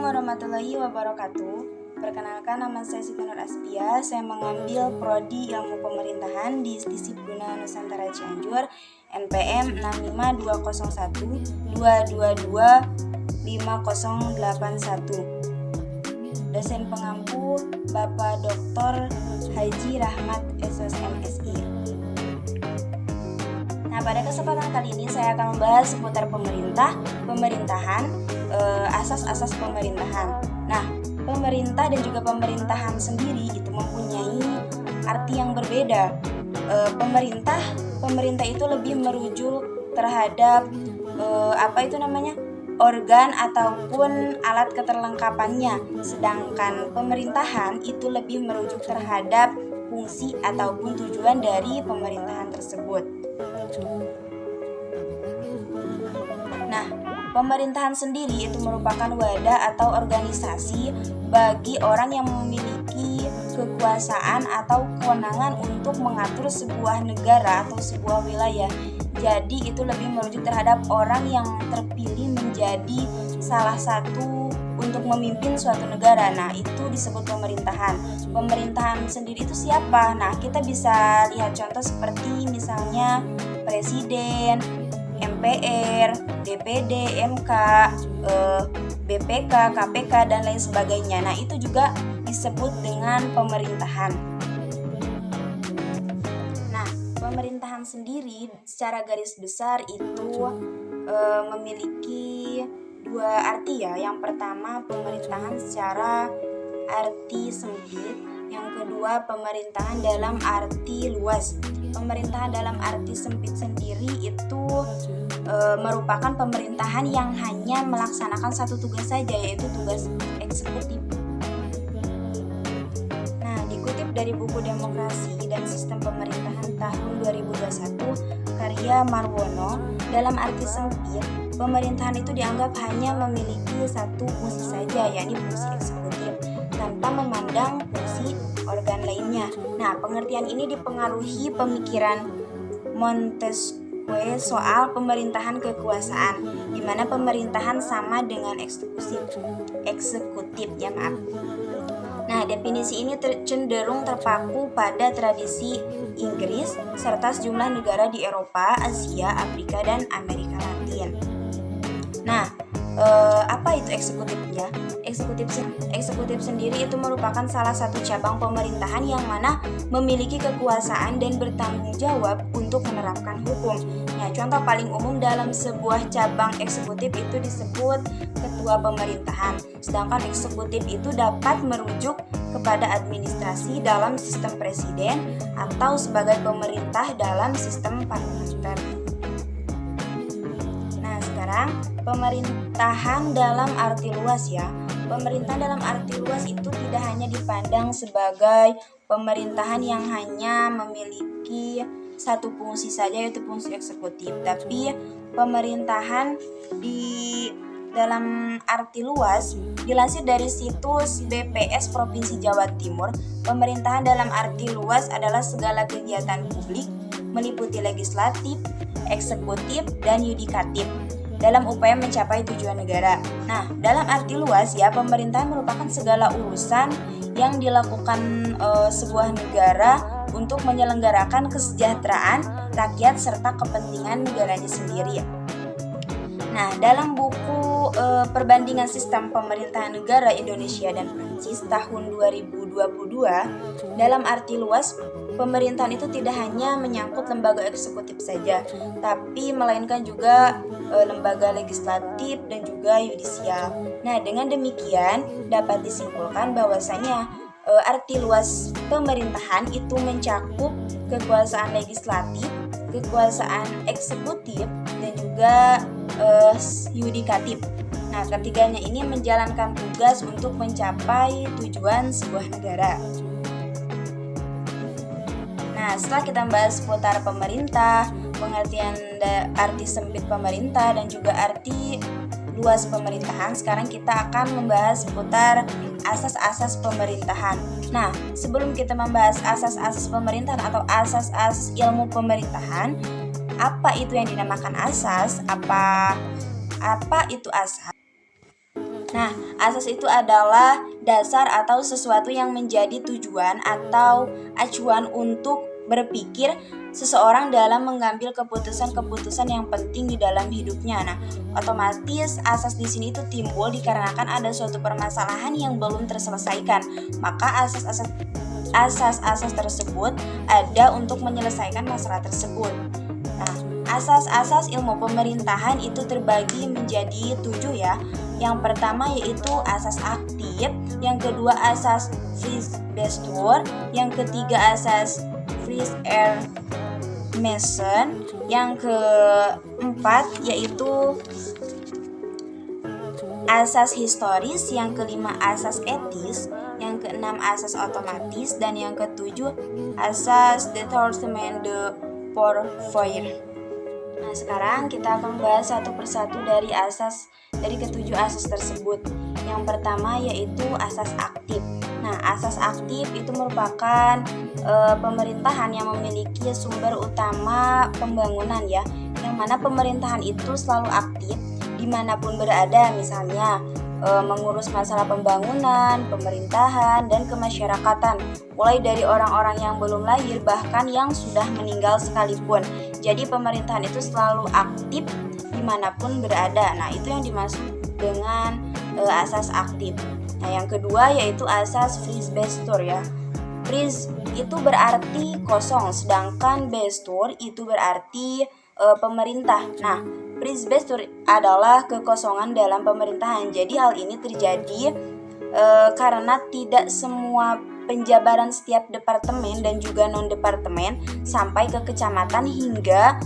warahmatullahi wabarakatuh. Perkenalkan, nama saya Siti Nur Aspia. Saya mengambil Prodi Ilmu Pemerintahan di Istisib Guna Nusantara Cianjur, NPM 65201222501. Dosen pengampu Bapak Dr. Haji Rahmat SSMSI. Nah, pada kesempatan kali ini saya akan membahas seputar pemerintahan, asas-asas pemerintahan. Nah, pemerintah dan juga pemerintahan sendiri itu mempunyai arti yang berbeda. Pemerintah itu lebih merujuk terhadap organ ataupun alat keterlengkapannya, sedangkan pemerintahan itu lebih merujuk terhadap fungsi ataupun tujuan dari pemerintahan tersebut. Nah, pemerintahan sendiri itu merupakan wadah atau organisasi bagi orang yang memiliki kekuasaan atau kewenangan untuk mengatur sebuah negara atau sebuah wilayah. Jadi itu lebih merujuk terhadap orang yang terpilih menjadi salah satu untuk memimpin suatu negara. Nah, itu disebut pemerintahan. Pemerintahan sendiri itu siapa? Nah, kita bisa lihat contoh seperti misalnya Presiden, MPR, DPD, MK, BPK, KPK, dan lain sebagainya. Nah, itu juga disebut dengan pemerintahan. Nah, pemerintahan sendiri secara garis besar itu memiliki dua arti ya. Yang pertama, pemerintahan secara arti sempit. Yang kedua, pemerintahan dalam arti luas. Pemerintahan dalam arti sempit sendiri itu merupakan pemerintahan yang hanya melaksanakan satu tugas saja, yaitu tugas eksekutif. Nah, dikutip dari buku Demokrasi dan Sistem Pemerintahan tahun 2021 karya Marwono, dalam arti sempit, pemerintahan itu dianggap hanya memiliki satu fungsi saja, yakni fungsi eksekutif, tanpa memandang fungsi organ lainnya. Nah, pengertian ini dipengaruhi pemikiran Montesquieu soal pemerintahan kekuasaan, di mana pemerintahan sama dengan eksekutif. Nah, definisi ini cenderung terpaku pada tradisi Inggris serta sejumlah negara di Eropa, Asia, Afrika, dan Amerika Latin. Nah, apa itu eksekutif ya? Eksekutif sendiri itu merupakan salah satu cabang pemerintahan yang mana memiliki kekuasaan dan bertanggung jawab untuk menerapkan hukum. Nah, contoh paling umum dalam sebuah cabang eksekutif itu disebut ketua pemerintahan. Sedangkan eksekutif itu dapat merujuk kepada administrasi dalam sistem presiden atau sebagai pemerintah dalam sistem parlementer. Nah, sekarang pemerintahan dalam arti luas ya. Pemerintahan dalam arti luas itu tidak hanya dipandang sebagai pemerintahan yang hanya memiliki satu fungsi saja, yaitu fungsi eksekutif, tapi pemerintahan di dalam arti luas dilansir dari situs BPS Provinsi Jawa Timur. Pemerintahan dalam arti luas adalah segala kegiatan publik meliputi legislatif, eksekutif, dan yudikatif dalam upaya mencapai tujuan negara. Nah, dalam arti luas ya, pemerintahan merupakan segala urusan yang dilakukan sebuah negara untuk menyelenggarakan kesejahteraan rakyat serta kepentingan negaranya sendiri. Nah, dalam buku Perbandingan Sistem Pemerintahan Negara Indonesia dan Prancis tahun 2022, dalam arti luas, pemerintahan itu tidak hanya menyangkut lembaga eksekutif saja, tapi melainkan juga lembaga legislatif dan juga yudisial. Nah, dengan demikian dapat disimpulkan bahwasanya arti luas pemerintahan itu mencakup kekuasaan legislatif, kekuasaan eksekutif, dan juga yudikatif. Nah, ketiganya ini menjalankan tugas untuk mencapai tujuan sebuah negara. Nah, setelah kita membahas seputar pemerintah, pengertian arti sempit pemerintah dan juga arti luas pemerintahan, sekarang kita akan membahas seputar asas-asas pemerintahan. Nah, sebelum kita membahas asas-asas pemerintahan atau asas-asas ilmu pemerintahan, apa itu yang dinamakan asas? Apa itu asas? Nah, asas itu adalah dasar atau sesuatu yang menjadi tujuan atau acuan untuk berpikir seseorang dalam mengambil keputusan-keputusan yang penting di dalam hidupnya. Nah, otomatis asas di sini itu timbul dikarenakan ada suatu permasalahan yang belum terselesaikan. Maka asas-asas tersebut ada untuk menyelesaikan masalah tersebut. Nah, asas-asas ilmu pemerintahan itu terbagi menjadi 7 ya. Yang pertama yaitu asas aktif, yang kedua asas Fries-Bestor, yang ketiga asas Fries-Mason, yang keempat yaitu asas historis, yang kelima asas etis, yang keenam asas otomatis, dan yang ketujuh asas Déterminement de Pourvoir. Nah, sekarang kita akan membahas satu persatu dari ketujuh asas tersebut. Yang pertama yaitu asas aktif. Nah, asas aktif itu merupakan pemerintahan yang memiliki sumber utama pembangunan ya, yang mana pemerintahan itu selalu aktif dimanapun berada, misalnya mengurus masalah pembangunan, pemerintahan, dan kemasyarakatan, mulai dari orang-orang yang belum lahir bahkan yang sudah meninggal sekalipun. Jadi pemerintahan itu selalu aktif dimanapun berada. Nah, itu yang dimaksud dengan asas aktif. Nah, yang kedua yaitu asas Fries-Bestor ya. Fries itu berarti kosong, sedangkan Bestor itu berarti pemerintah. Nah, Fries-Bestor adalah kekosongan dalam pemerintahan. Jadi hal ini terjadi karena tidak semua penjabaran setiap departemen dan juga non-departemen sampai ke kecamatan hingga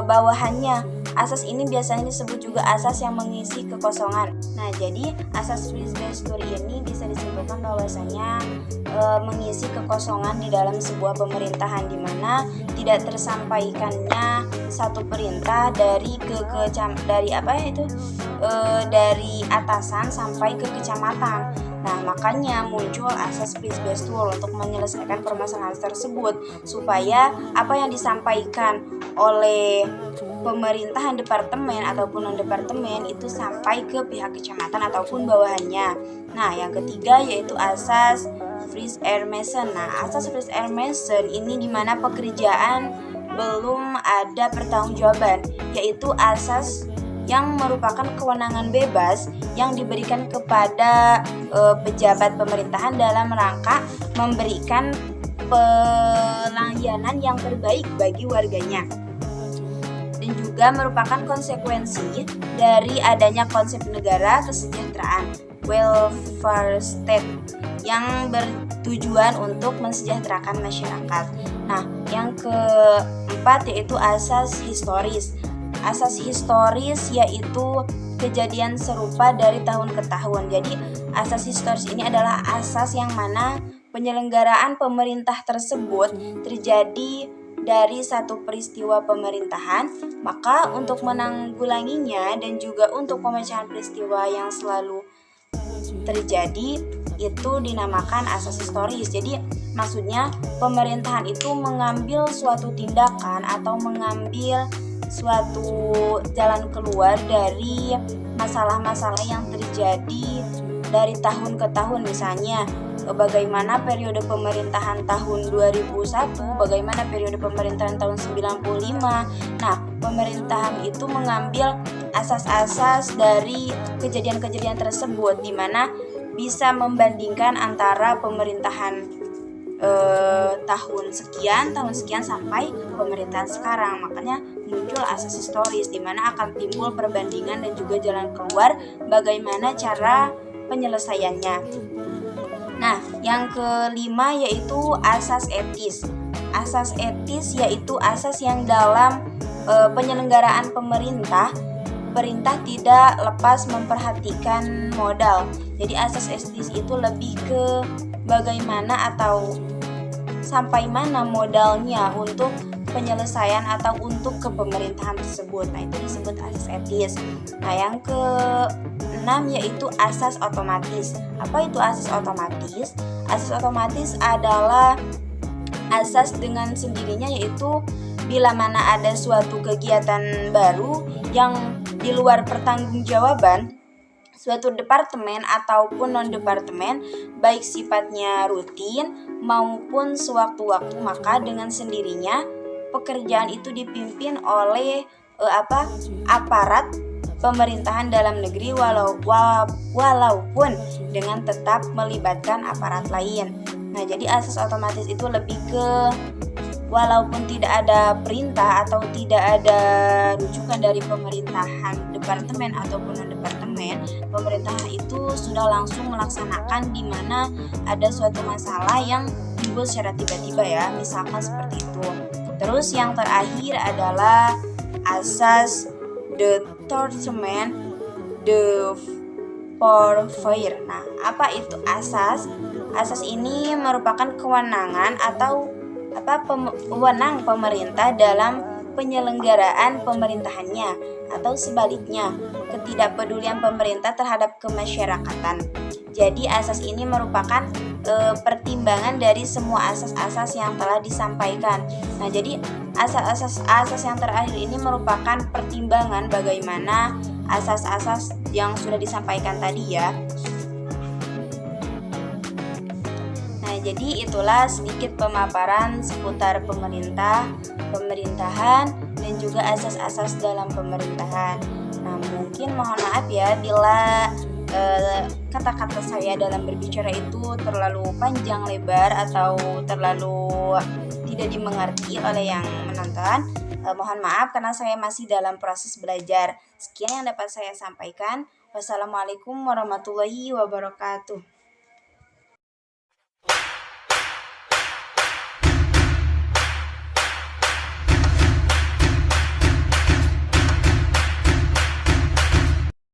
bawahannya. Asas ini biasanya disebut juga asas yang mengisi kekosongan. Nah, jadi asas Fries-Bestor ini bisa disimpulkan bahwasanya mengisi kekosongan di dalam sebuah pemerintahan, di mana tidak tersampaikannya satu perintah dari dari atasan sampai ke kecamatan. Nah, makanya muncul asas Fries-Bestor untuk menyelesaikan permasalahan tersebut, supaya apa yang disampaikan oleh pemerintahan departemen ataupun non-departemen itu sampai ke pihak kecamatan ataupun bawahannya. Nah, yang ketiga yaitu asas Fries-Mason. Nah, asas Fries-Mason ini di mana pekerjaan belum ada pertanggungjawaban, yaitu asas yang merupakan kewenangan bebas yang diberikan kepada pejabat pemerintahan dalam rangka memberikan pelayanan yang terbaik bagi warganya, dan juga merupakan konsekuensi dari adanya konsep negara kesejahteraan welfare state yang bertujuan untuk mensejahterakan masyarakat. Nah, yang keempat yaitu asas historis. Asas historis yaitu kejadian serupa dari tahun ke tahun. Jadi asas historis ini adalah asas yang mana penyelenggaraan pemerintah tersebut terjadi dari satu peristiwa pemerintahan, maka untuk menanggulanginya dan juga untuk pemecahan peristiwa yang selalu terjadi itu dinamakan asas historis. Jadi maksudnya pemerintahan itu mengambil suatu tindakan atau mengambil suatu jalan keluar dari masalah-masalah yang terjadi dari tahun ke tahun, misalnya bagaimana periode pemerintahan tahun 2001, bagaimana periode pemerintahan tahun 95. Nah, pemerintahan itu mengambil asas-asas dari kejadian-kejadian tersebut, di mana bisa membandingkan antara pemerintahan tahun sekian sampai pemerintahan sekarang. Makanya muncul asas historis, di mana akan timbul perbandingan dan juga jalan keluar bagaimana cara penyelesaiannya. Nah, yang kelima yaitu asas etis. Asas etis yaitu asas yang dalam penyelenggaraan pemerintah tidak lepas memperhatikan modal. Jadi asas etis itu lebih ke bagaimana atau sampai mana modalnya untuk penyelesaian atau untuk kepemerintahan tersebut. Nah, itu disebut asas etis. Nah, yang keenam yaitu asas otomatis. Apa itu asas otomatis? Asas otomatis adalah asas dengan sendirinya, yaitu bila mana ada suatu kegiatan baru yang di luar pertanggungjawaban suatu departemen ataupun non-departemen, baik sifatnya rutin maupun sewaktu-waktu, maka dengan sendirinya pekerjaan itu dipimpin oleh aparat pemerintahan dalam negeri walaupun dengan tetap melibatkan aparat lain. Nah, jadi asas otomatis itu lebih ke walaupun tidak ada perintah atau tidak ada rujukan dari pemerintahan departemen ataupun non-departemen, pemerintahan itu sudah langsung melaksanakan di mana ada suatu masalah yang timbul secara tiba-tiba ya, misalkan seperti itu. Terus yang terakhir adalah asas determination de pourvoir. Nah, apa itu asas? Asas ini merupakan kewenangan atau wewenang pemerintah dalam penyelenggaraan pemerintahannya, atau sebaliknya, ketidakpedulian pemerintah terhadap kemasyarakatan. Jadi asas ini merupakan pertimbangan dari semua asas-asas yang telah disampaikan. Nah, jadi asas yang terakhir ini merupakan pertimbangan bagaimana asas-asas yang sudah disampaikan tadi ya. Jadi itulah sedikit pemaparan seputar pemerintahan, dan juga asas-asas dalam pemerintahan. Nah, mungkin mohon maaf ya bila kata-kata saya dalam berbicara itu terlalu panjang lebar atau terlalu tidak dimengerti oleh yang menonton. Mohon maaf karena saya masih dalam proses belajar. Sekian yang dapat saya sampaikan. Wassalamualaikum warahmatullahi wabarakatuh.